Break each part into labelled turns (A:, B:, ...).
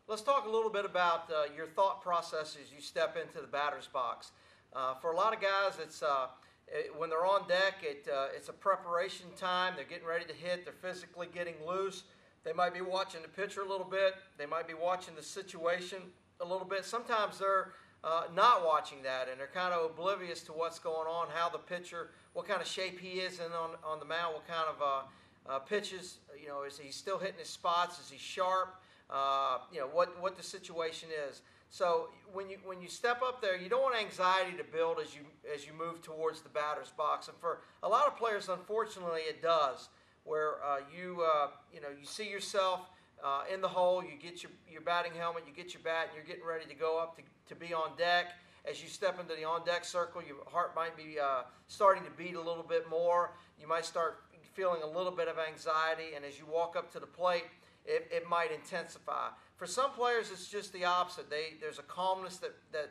A: Let's talk a little bit about your thought process as you step into the batter's box. For a lot of guys, when they're on deck, it's a preparation time. They're getting ready to hit. They're physically getting loose. They might be watching the pitcher a little bit. They might be watching the situation a little bit. Sometimes they're not watching that, and they're kind of oblivious to what's going on, how the pitcher, what kind of shape he is in on the mound, what kind of pitches, is he still hitting his spots, is he sharp, what the situation is. So when you step up there, you don't want anxiety to build as you move towards the batter's box. And for a lot of players, unfortunately, it does, where you see yourself in the hole, you get your batting helmet, you get your bat, and you're getting ready to go up to be on deck. As you step into the on-deck circle, your heart might be starting to beat a little bit more. You might start feeling a little bit of anxiety, and as you walk up to the plate, it might intensify. For some players, it's just the opposite. There's a calmness that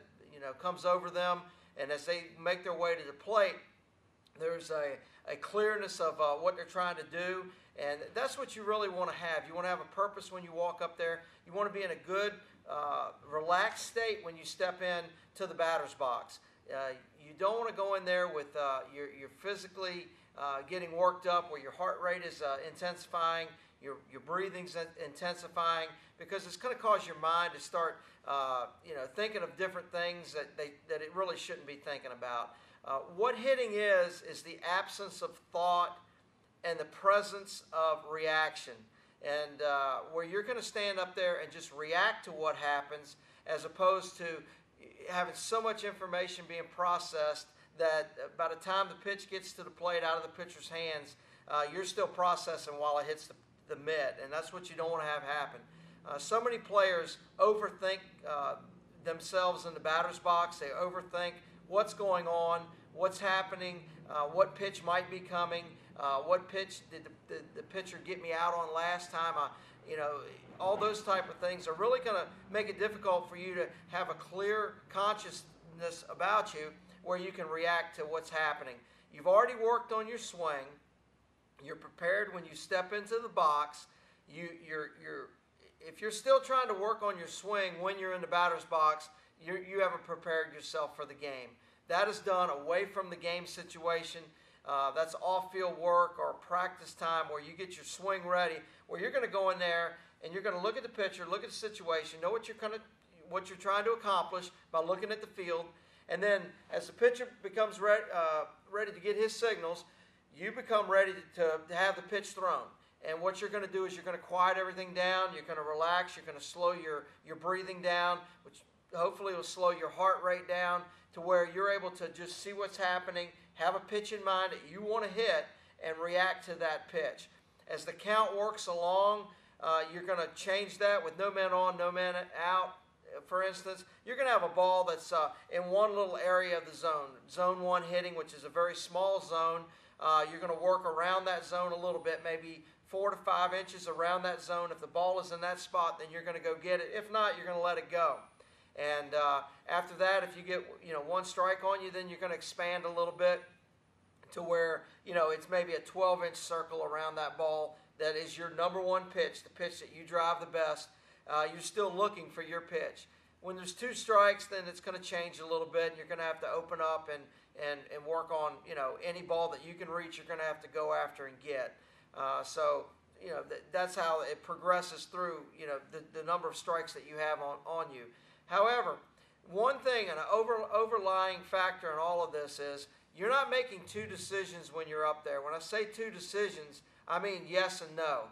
A: comes over them, and as they make their way to the plate, there's a clearness of what they're trying to do, and that's what you really want to have. You want to have a purpose when you walk up there. You want to be in a good, relaxed state when you step in to the batter's box. You don't want to go in there with you're physically getting worked up, where your heart rate is intensifying, your breathing's intensifying, because it's going to cause your mind to start thinking of different things that it really shouldn't be thinking about. What hitting is the absence of thought and the presence of reaction, and where you're going to stand up there and just react to what happens, as opposed to having so much information being processed that by the time the pitch gets to the plate out of the pitcher's hands, you're still processing while it hits the mitt, and that's what you don't want to have happen. So many players overthink themselves in the batter's box. They overthink what's going on, what's happening, what pitch might be coming, what pitch did the pitcher get me out on last time. All those type of things are really going to make it difficult for you to have a clear consciousness about you where you can react to what's happening. You've already worked on your swing. You're prepared when you step into the box. If you're still trying to work on your swing when you're in the batter's box, you haven't prepared yourself for the game. That is done away from the game situation. That's off-field work or practice time where you get your swing ready, where you're going to go in there and you're going to look at the pitcher, look at the situation, know what you're trying to accomplish by looking at the field, and then as the pitcher becomes ready to get his signals, you become ready to have the pitch thrown. And what you're going to do is you're going to quiet everything down, you're going to relax, you're going to slow your breathing down, which hopefully will slow your heart rate down to where you're able to just see what's happening, have a pitch in mind that you want to hit, and react to that pitch. As the count works along, you're going to change that with no man on, no man out. For instance, you're going to have a ball that's in one little area of the zone. Zone 1 hitting, which is a very small zone. You're going to work around that zone a little bit, maybe 4 to 5 inches around that zone. If the ball is in that spot, then you're going to go get it. If not, you're going to let it go. And after that, if you get one strike on you, then you're going to expand a little bit to where it's maybe a 12-inch circle around that ball that is your number one pitch, the pitch that you drive the best. You're still looking for your pitch. When there's 2 strikes, then it's going to change a little bit. You're going to have to open up and work on any ball that you can reach. You're going to have to go after and get. So that's how it progresses through the number of strikes that you have on you. However, one thing, an overlying factor in all of this is you're not making 2 decisions when you're up there. When I say 2 decisions, I mean yes and no.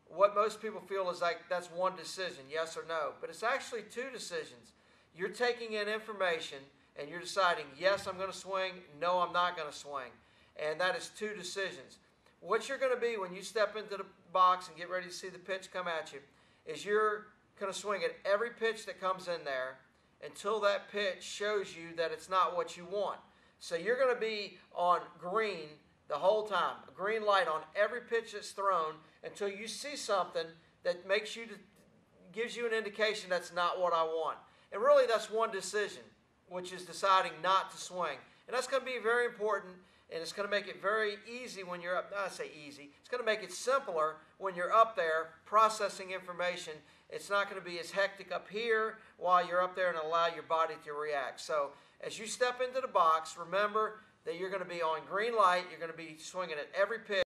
A: What most people feel is like that's one decision, yes or no. But it's actually 2 decisions. You're taking in information and you're deciding, yes, I'm going to swing, no, I'm not going to swing. And that is 2 decisions. What you're going to be when you step into the box and get ready to see the pitch come at you is you're going to swing at every pitch that comes in there until that pitch shows you that it's not what you want. So you're going to be on green the whole time, a green light on every pitch that's thrown until you see something that gives you an indication that's not what I want. And really that's one decision, which is deciding not to swing. And that's going to be very important, and it's going to make it very easy when you're up. I say easy. It's going to make it simpler when you're up there processing information It's not going to be as hectic up here while you're up there, and allow your body to react. So as you step into the box, remember that you're going to be on green light. You're going to be swinging at every pitch.